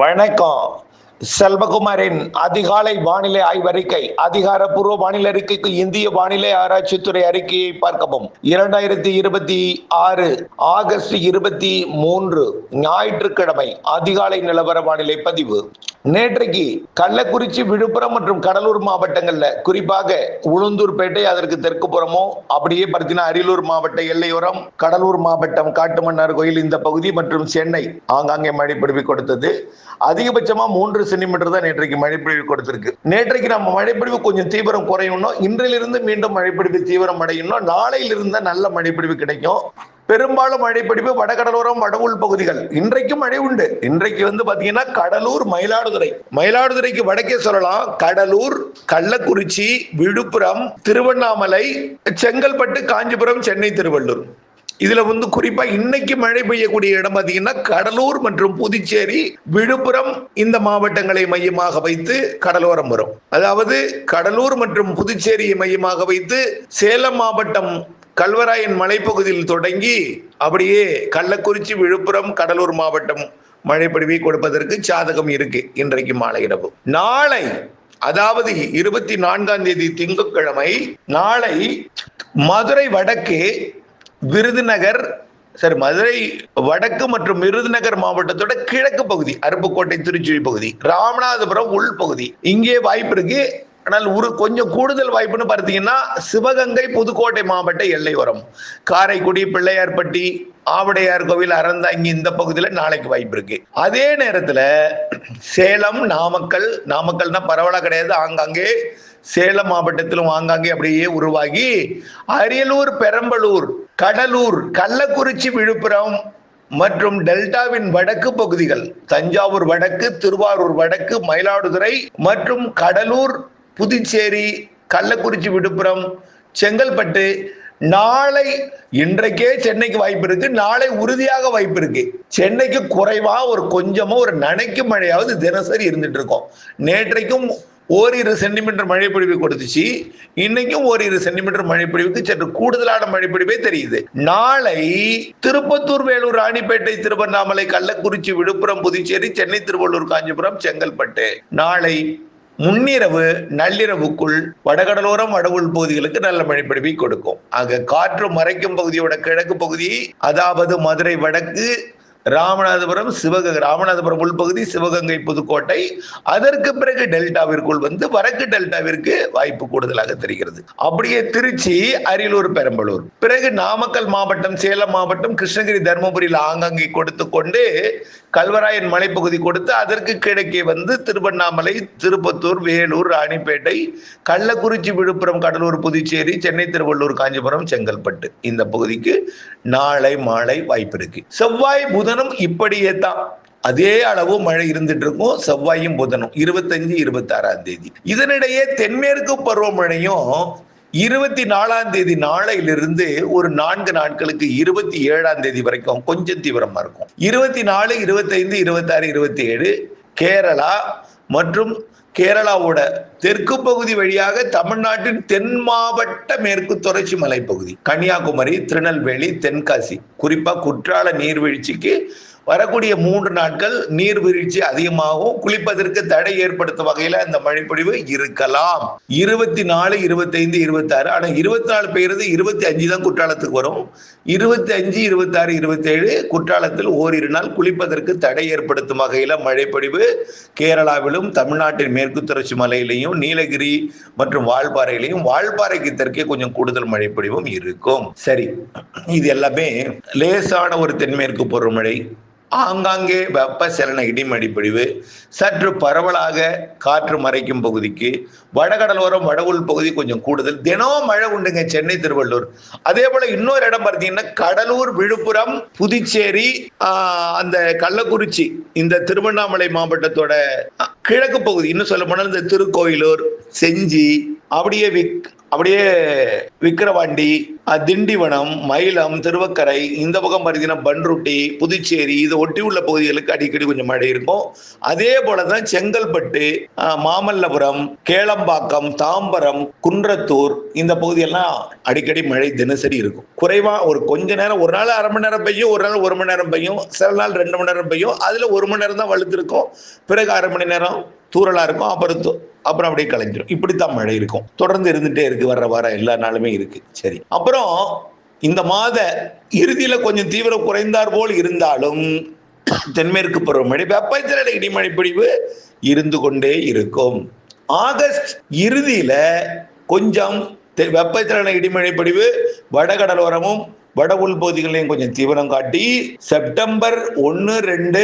வணக்கம். செல்வகுமாரின் அதிகாலை வானிலை ஆய்வறிக்கை. அதிகாரப்பூர்வ வானிலை அறிக்கைக்கு இந்திய வானிலை ஆராய்ச்சித்துறை அறிக்கையை பார்க்கவும். 2026 ஆகஸ்ட் 23 ஞாயிற்றுக்கிழமை அதிகாலை நிலவர வானிலை பதிவு. நேற்றைக்கு கள்ளக்குறிச்சி, விழுப்புரம் மற்றும் கடலூர் மாவட்டங்கள்ல, குறிப்பாக உளுந்தூர்பேட்டை, அதற்கு தெற்கு புறமோ அப்படியே பார்த்தீங்கன்னா அரியலூர் மாவட்ட எல்லையோரம், கடலூர் மாவட்டம் காட்டுமன்னார் கோயில் இந்த பகுதி மற்றும் சென்னை ஆங்காங்கே மழை பொழிவு கொடுத்தது. அதிகபட்சமா 3 சென்டிமீட்டர் தான் நேற்றைக்கு மழைப்பொழிவு கொடுத்திருக்கு. நேற்றைக்கு நம்ம மழைப்பொழிவு கொஞ்சம் தீவிரம் குறையணும், இன்றிலிருந்து மீண்டும் மழைப்பொழிவு தீவிரம் அடையணும், நாளையிலிருந்து நல்ல மழைப்பொழிவு கிடைக்கும். பெரும்பாலும் மழைப்பொழிவு வடகடலோரம், வட உள் பகுதிகள். இன்றைக்கும் மழை உண்டு. இன்றைக்கு பாத்தீங்கன்னா கடலூர், மயிலாடுதுறைக்கு வடக்கே சொல்லலாம். கடலூர், கள்ளக்குறிச்சி, விழுப்புரம், திருவண்ணாமலை, செங்கல்பட்டு, காஞ்சிபுரம், சென்னை, திருவள்ளூர். இதுல குறிப்பா இன்னைக்கு மழை பெய்யக்கூடிய இடம் பாத்தீங்கன்னா கடலூர் மற்றும் புதுச்சேரி, விழுப்புரம் இந்த மாவட்டங்களை மையமாக வைத்து கடலோரம் வரும். அதாவது கடலூர் மற்றும் புதுச்சேரியை மையமாக வைத்து சேலம் மாவட்டம் கல்வராயன் மலைப்பகுதியில் தொடங்கி அப்படியே கள்ளக்குறிச்சி, விழுப்புரம், கடலூர் மாவட்டம் மழைப்பொழிவை கொடுப்பதற்கு சாதகம் இருக்கு. இன்றைக்கு மாலை இரவு. நாளை அதாவது 24ஆம் தேதி திங்கட்கிழமை நாளை மதுரை வடக்கு, விருதுநகர், மதுரை வடக்கு மற்றும் விருதுநகர் மாவட்டத்தோட கிழக்கு பகுதி, அருப்புக்கோட்டை, திருச்சி பகுதி, ராமநாதபுரம் உள் பகுதி இங்கே வாய்ப்பு இருக்கு. ஆனால் கொஞ்சம் கூடுதல் வாய்ப்புன்னு பார்த்தீங்கன்னா சிவகங்கை, புதுக்கோட்டை மாவட்ட எல்லையோரம், காரைக்குடி, பிள்ளையார்பட்டி, ஆவடையார் கோவில், அறந்தாங்கி இந்த பகுதியில் நாளைக்கு வாய்ப்பு இருக்கு. அதே நேரத்தில் சேலம், நாமக்கல்னா பரவலா கிடையாது, ஆங்காங்கே சேலம் மாவட்டத்திலும் ஆங்காங்கே அப்படியே உருவாகி அரியலூர், பெரம்பலூர், கடலூர், கள்ளக்குறிச்சி, விழுப்புரம் மற்றும் டெல்டாவின் வடக்கு பகுதிகள், தஞ்சாவூர் வடக்கு, திருவாரூர் வடக்கு, மயிலாடுதுறை மற்றும் கடலூர், புதுச்சேரி, கள்ளக்குறிச்சி, விழுப்புரம், செங்கல்பட்டு நாளை, இன்றைக்கே சென்னைக்கு வாய்ப்பு இருக்கு, நாளை உறுதியாக வாய்ப்பு இருக்கு. சென்னைக்கு குறைவா கொஞ்சமா ஒரு நனைக்கும் மழையாவது தினசரி இருந்துட்டு இருக்கோம். நேற்றைக்கும் ஓரிரு சென்டிமீட்டர் மழை பொழிவு கொடுத்துச்சு. இன்னைக்கும் ஓரிரு சென்டிமீட்டர் மழை பொழிவுக்கு சற்று கூடுதலான மழை பொழிவே தெரியுது. நாளை திருப்பத்தூர், வேலூர், ராணிப்பேட்டை, திருவண்ணாமலை, கள்ளக்குறிச்சி, விழுப்புரம், புதுச்சேரி, சென்னை, திருவள்ளூர், காஞ்சிபுரம், செங்கல்பட்டு நாளை முன்னிரவு நள்ளிரவுக்குள் வடகடலோரம், வட உள் பகுதிகளுக்கு நல்ல மழைப்பொழிவை கொடுக்கும். ஆக காற்று மறைக்கும் பகுதியோட கிழக்கு பகுதி, அதாவது மதுரை வடக்கு, ராமநாதபுரம் உள்பகுதி, சிவகங்கை, புதுக்கோட்டை, அதற்கு பிறகு டெல்டாவிற்குள் வடக்கு டெல்டாவிற்கு வாய்ப்பு கூடுதலாக தெரிகிறது. அப்படியே திருச்சி, அரியலூர், பெரம்பலூர், பிறகு நாமக்கல் மாவட்டம், சேலம் மாவட்டம், கிருஷ்ணகிரி, தர்மபுரியில் ஆங்காங்கே கொடுத்து கொண்டு கல்வராயன் மலைப்பகுதி கொடுத்து அதற்கு கிழக்கே திருவண்ணாமலை, திருப்பத்தூர், வேலூர், ராணிப்பேட்டை, கள்ளக்குறிச்சி, விழுப்புரம், கடலூர், புதுச்சேரி, சென்னை, திருவள்ளூர், காஞ்சிபுரம், செங்கல்பட்டு இந்த பகுதிக்கு நாளை மாலை வாய்ப்பு இருக்கு. செவ்வாய், புதனும் இப்படியே தான் அதே அளவு மழை இருந்துட்டு இருக்கும். செவ்வாயும் புதனும் 25, 26ஆம் தேதி. இதனிடையே தென்மேற்கு பருவமழையும் 24ஆம் தேதி நாளையிலிருந்து ஒரு 4 நாட்களுக்கு 27ஆம் தேதி வரைக்கும் கொஞ்சம் தீவிரமா இருக்கும். 24, 25, 26, 27 கேரளா மற்றும் கேரளாவோட தெற்கு பகுதி வழியாக தமிழ்நாட்டின் தென் மாவட்ட மேற்கு தொடர்ச்சி மலைப்பகுதி, கன்னியாகுமரி, திருநெல்வேலி, தென்காசி, குறிப்பா குற்றால நீர்வீழ்ச்சிக்கு வரக்கூடிய 3 நாட்கள் நீர்வீழ்ச்சி அதிகமாகவும் குளிப்பதற்கு தடை ஏற்படுத்தும் வகையில அந்த மழைப்பொழிவு இருக்கலாம். 24, 25, 26. ஆனா 24 பெய்யறது 25 தான் குற்றாலத்துக்கு வரும். 25, 26, 27 குற்றாலத்தில் ஓரிரு நாள் குளிப்பதற்கு தடை ஏற்படுத்தும் வகையில மழைப்பொழிவு கேரளாவிலும் தமிழ்நாட்டின் மேற்கு தொடர்ச்சி மலையிலையும் நீலகிரி மற்றும் வால்பாறைக்கு தெற்கே கொஞ்சம் கூடுதல் மழைப்பொழிவும் இருக்கும். சரி, இது எல்லாமே லேசான ஒரு தென்மேற்கு பருவமழை, ஆங்காங்கே வெப்பசலன இடிமழை பொழிவு, சற்று பரவலாக காற்று மறைக்கும் பகுதிக்கு வடகடலோரம், வட உள் பகுதி கொஞ்சம் கூடுதல். தினம் மழை உண்டுங்க சென்னை, திருவள்ளூர். அதே போல இன்னொரு இடம் பார்த்தீங்கன்னா கடலூர், விழுப்புரம், புதுச்சேரி, அந்த கள்ளக்குறிச்சி, இந்த திருவண்ணாமலை மாவட்டத்தோட கிழக்கு பகுதி, இன்னும் சொல்ல போனால் இந்த திருக்கோயிலூர், செஞ்சி, அப்படியே அப்படியே விக்கிரவாண்டி, திண்டிவனம், மயிலம், திருவக்கரை, இந்த பக்கம் பார்த்தீங்கன்னா பன்ருட்டி, புதுச்சேரி, இதை ஒட்டி உள்ள பகுதிகளுக்கு அடிக்கடி கொஞ்சம் மழை இருக்கும். அதே போலதான் செங்கல்பட்டு, மாமல்லபுரம், கேளம்பாக்கம், தாம்பரம், குன்றத்தூர், இந்த பகுதியெல்லாம் அடிக்கடி மழை தினசரி இருக்கும். குறைவா ஒரு கொஞ்ச நேரம், ஒரு நாள் அரை மணி நேரம் பெய்யும், ஒரு நாள் 1 மணி நேரம் பெய்யும், சில நாள் 2 மணி நேரம் பெய்யும். அதுல 1 மணி நேரம் தான் வலுத்து இருக்கும், பிறகு அரை மணி நேரம் தூறலா இருக்கும், அப்புறம் அப்படியே கலைஞ்சிடும். இப்படித்தான் மழை இருக்கும், தொடர்ந்து இருந்துட்டே இருக்கு, வர்ற வாரம் எல்லா நாளுமே இருக்கு. சரி, அப்புறம் இந்த மாத இறுதியில கொஞ்சம் தீவிரம் குறைந்தார் போல் இருந்தாலும் தென்மேற்கு பருவமழை, வெப்பச்சலன இடிமழை பொழிவு இருந்து கொண்டே இருக்கும். ஆகஸ்ட் இறுதியில கொஞ்சம் வெப்பச்சலன இடிமழை பொழிவு வடகடலோரமும் வட உள்பகுதிகளையும் கொஞ்சம் தீவிரம் காட்டி, செப்டம்பர் 1, 2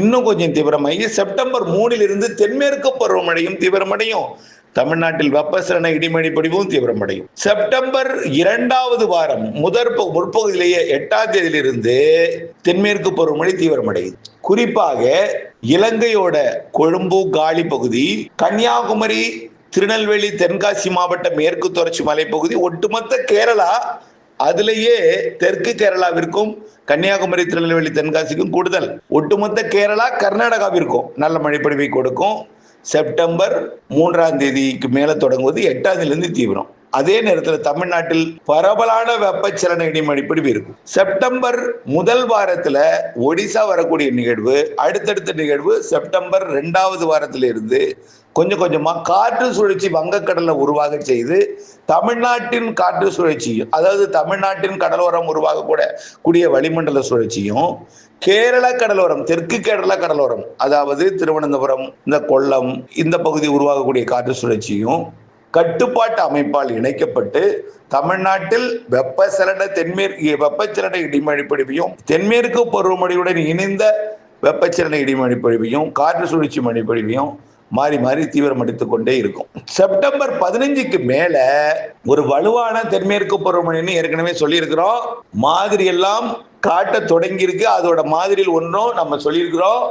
இன்னும் கொஞ்சம் தீவிரமாகி, செப்டம்பர் 3 தென்மேற்கு பருவமழையும் தீவிரமடையும். தமிழ்நாட்டில் வெப்பசலன இடிமழை பொழிவும் தீவிரமடையும். செப்டம்பர் 2வது வாரம் முற்பகுதியிலேயே 8ஆம் தேதியிலிருந்து தென்மேற்கு பருவமழை தீவிரமடையும். குறிப்பாக இலங்கையோட கொழும்பு, காலி பகுதி, கன்னியாகுமரி, திருநெல்வேலி, தென்காசி மாவட்ட மேற்கு தொடர்ச்சி மலைப்பகுதி, ஒட்டுமொத்த கேரளா, அதிலேயே தெற்கு கேரளாவிற்கும் கன்னியாகுமரி, திருநெல்வேலி, தென்காசிக்கும் கூடுதல், ஒட்டுமொத்த கேரளா, கர்நாடகாவிற்கும் நல்ல மழைப்பொழிவை கொடுக்கும். செப்டம்பர் 3ஆம் தேதிக்கு மேல தொடங்குவது 8ஆம் தேதியிலிருந்து தீவிரம். அதே நேரத்தில் தமிழ்நாட்டில் பரவலான வெப்பச்சலன இடிமழை பொழிவு இருக்கும். செப்டம்பர் முதல் வாரத்துல ஒடிசா வரக்கூடிய நிகழ்வு, அடுத்தடுத்த நிகழ்வு செப்டம்பர் 2வது வாரத்திலிருந்து கொஞ்சம் கொஞ்சமா காற்று சுழற்சி வங்கக்கடலை உருவாக செய்து, தமிழ்நாட்டின் காற்று சுழற்சியும், அதாவது தமிழ்நாட்டின் கடலோரம் உருவாக கூடிய வளிமண்டல சுழற்சியும், கேரள கடலோரம், தெற்கு கேரள கடலோரம், அதாவது திருவனந்தபுரம், இந்த கொல்லம், இந்த பகுதி உருவாகக்கூடிய காற்று சுழற்சியும் கட்டுப்பாட்டு அமைப்பால் இணைக்கப்பட்டு தமிழ்நாட்டில் வெப்பச்சலன இடிமழை பொழிவையும், தென்மேற்கு பருவமழையுடன் இணைந்த வெப்பச்சலன இடிமழை பொழிவையும், காற்று சுழற்சி மழை பொழிவையும் மாறி மாறி தீவிரமடித்துக் கொண்டே இருக்கும். செப்டம்பர் 15க்கு மேல ஒரு வலுவான தென்மேற்கு பருவமழைன்னு ஏற்கனவே சொல்லி இருக்கிறோம். மாதிரி எல்லாம் காட்ட தொடங்கி இருக்கு. அதோட மாதிரியில் ஒன்றும் நம்ம சொல்லியிருக்கிறோம்,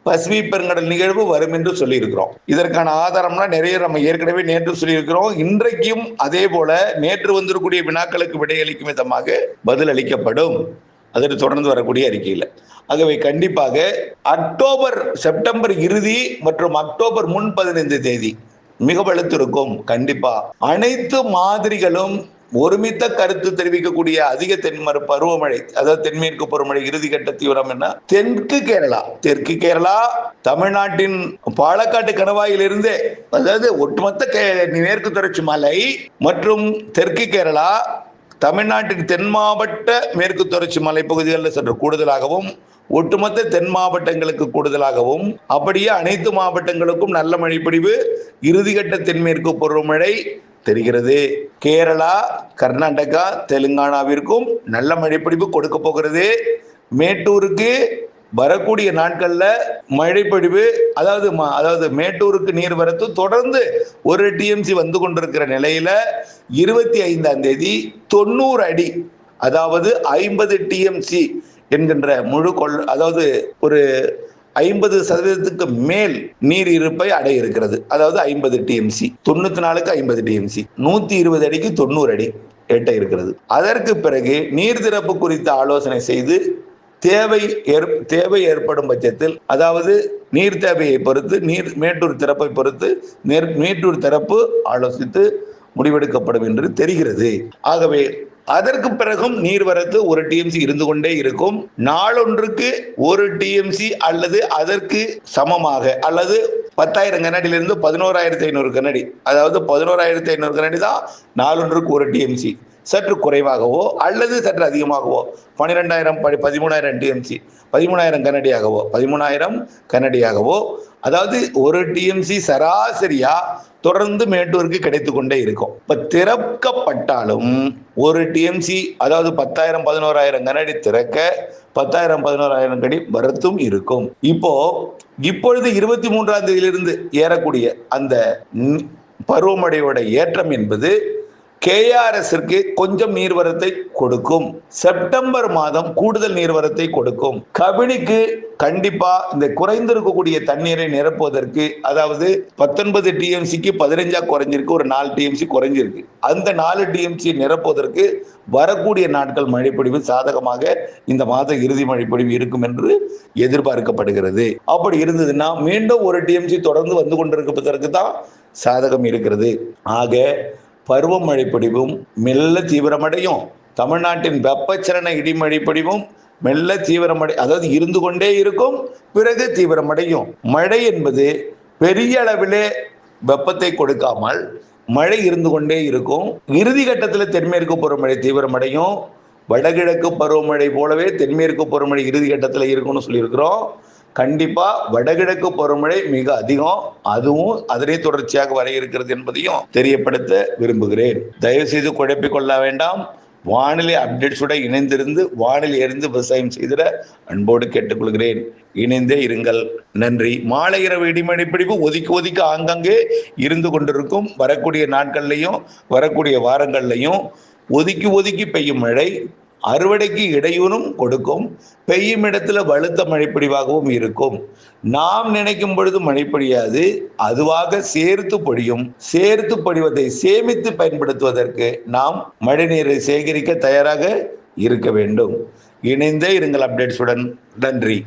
பசிபிக் பெருங்கடல் நிகழ்வு வரும் என்று சொல்லி இருக்கிறோம். இதற்கான ஆதாரம்னா நிறைய நம்ம ஏற்கனவே நேற்று சொல்லியிருக்கிறோம். இன்றைக்கும் அதே போல நேற்று வந்திருக்கூடிய வினாக்களுக்கு விடையளிக்கும் விதமாக பதில் அளிக்கப்படும், அதற்கு தொடர்ந்து வரக்கூடிய அறிக்கையில். ஆகவே கண்டிப்பாக செப்டம்பர் இறுதி மற்றும் அக்டோபர் முன் 15 தேதி மிக வலுத்திருக்கும். கண்டிப்பா அனைத்து மாதிரிகளும் ஒருமித்த கருத்து தெரிவிக்கக்கூடிய அதிக பருவமழை, அதாவது தென்மேற்கு பருவமழை இறுதிக்கட்ட தீவிரம் என்ன, தெற்கு கேரளா, தமிழ்நாட்டின் பாலக்காட்டு கணவாயிலிருந்து, அதாவது ஒட்டுமொத்த மேற்கு தொடர்ச்சி மலை மற்றும் தெற்கு கேரளா, தமிழ்நாட்டின் தென் மாவட்ட மேற்கு தொடர்ச்சி மலைப்பகுதிகளில் சற்று கூடுதலாகவும், ஒட்டுமொத்த தென் மாவட்டங்களுக்கு கூடுதலாகவும், அப்படியே அனைத்து மாவட்டங்களுக்கும் நல்ல மழைப்பொழிவு இறுதிக்கட்ட தென்மேற்கு பருவமழை தெரிகிறது. கேரளா, கர்நாடகா, தெலுங்கானாவிற்கும் நல்ல மழைப்பொழிவு கொடுக்க போகிறது. மேட்டூருக்கு வரக்கூடிய நாட்கள்ல மழைப்பொழிவு, அதாவது மேட்டூருக்கு நீர்வரத்து தொடர்ந்து 1 டிஎம்சி வந்து கொண்டிருக்கிற நிலையில 25ஆம் தேதி 90 அடி, அதாவது 50 டிஎம்சி என்கின்ற அதாவது ஒரு 50% மேல் நீர் இருப்பை அடைய இருக்கிறது. அதாவது 50 டிஎம்சி, 94க்கு 50 டிஎம்சி, 120 அடிக்கு 90 அடி எட்ட இருக்கிறது. அதற்கு பிறகு நீர் திறப்பு குறித்த ஆலோசனை செய்து தேவை ஏற்படும் பட்சத்தில், அதாவது நீர் தேவையை பொறுத்து, மேட்டூர் திறப்பை பொறுத்து மேட்டூர் திறப்பு ஆலோசித்து முடிவெடுக்கப்படும் என்று தெரிகிறது. ஆகவே அதற்கு பிறகும் நீர்வரத்து 1 டிஎம்சி இருந்து கொண்டே இருக்கும். நாளொன்றுக்கு 1 டிஎம்சி அல்லது அதற்கு சமமாக, அல்லது 10,000 கனடியிலிருந்து 11,500 கனடி, அதாவது 11,500 கனடி தான் நாளொன்றுக்கு 1 டிஎம்சி. சற்று குறைவாகவோ அல்லது சற்று அதிகமாகவோ 12,000 13,000 டிஎம்சி, 13,000 கனடியாகவோ, அதாவது 1 டிஎம்சி சராசரியா தொடர்ந்து மேட்டூருக்கு கிடைத்து கொண்டே இருக்கும். இப்ப திறக்கப்பட்டாலும் 1 டிஎம்சி, அதாவது 10,000 11,000 கனடி திறக்க 10,000 11,000 கனடி வரத்தும் இருக்கும். இப்பொழுது 23ஆம் தேதியிலிருந்து ஏறக்கூடிய அந்த பருவமழையோட ஏற்றம் என்பது KRSற்கு கொஞ்சம் நீர்வரத்தை கொடுக்கும். செப்டம்பர் மாதம் கூடுதல் நீர்வரத்தை கொடுக்கும். கபினிக்கு கண்டிப்பா இந்த குறைந்திருக்கக்கூடிய தண்ணீரை நிரப்புவதற்கு, அதாவது 19 TMCக்கு 15 குறைஞ்சிருக்கு, ஒரு 4 TMC குறைஞ்சிருக்கு. அந்த 4 TMC நிரப்புவதற்கு வரக்கூடிய நாட்கள் மழைப்பொழிவு சாதகமாக இந்த மாத இறுதி மழைப்பொழிவு இருக்கும் என்று எதிர்பார்க்கப்படுகிறது. அப்படி இருந்ததுன்னா மீண்டும் ஒரு TMC தொடர்ந்து வந்து கொண்டிருப்பதற்கு தான் சாதகம் இருக்கிறது. ஆக பருவமழை பொழிவும் மெல்ல தீவிரமடையும். தமிழ்நாட்டின் வெப்பச்சலன இடிமழை பொழிவும் மெல்ல தீவிரமடை, அதாவது இருந்து கொண்டே இருக்கும், பிறகு தீவிரமடையும். மழை என்பது பெரிய அளவிலே வெப்பத்தை கொடுக்காமல் மழை இருந்து கொண்டே இருக்கும். இறுதி கட்டத்தில் தென்மேற்கு பருவமழை தீவிரமடையும். வடகிழக்கு பருவமழை போலவே தென்மேற்கு பருவமழை இறுதி கட்டத்தில் இருக்கும்னு சொல்லியிருக்கிறோம். கண்டிப்பா வடகிழக்கு பருவமழை மிக அதிகம், அதுவும் அதனை தொடர்ச்சியாக வர இருக்கிறது என்பதையும் தெரியப்படுத்த விரும்புகிறேன். தயவு செய்து குழப்பிக் கொள்ள வேண்டாம். வானிலை அப்டேட்ஸுடன் இணைந்திருந்து வானிலை அறிந்து விவசாயம் செய்திட அன்போடு கேட்டுக்கொள்கிறேன். இணைந்தே இருங்கள். நன்றி. மாலை இரவு இடிமழை பிடிப்பு ஒதுக்கி ஆங்காங்கே இருந்து கொண்டிருக்கும். வரக்கூடிய நாட்கள்லையும் வரக்கூடிய வாரங்கள்லையும் ஒதுக்கி பெய்யும் மழை அறுவடைக்கு இடையூறும் கொடுக்கும். பெய்யும் இடத்துல வலுத்த மழைப்பொழிவாகவும் இருக்கும். நாம் நினைக்கும் பொழுது மழை பொழியாது, அதுவாக சேர்த்து பொழியும். சேர்த்து பொழிவதை சேமித்து பயன்படுத்துவதற்கு நாம் மழை நீரை சேகரிக்க தயாராக இருக்க வேண்டும். இணைந்தே இருங்கள் அப்டேட்ஸுடன். நன்றி.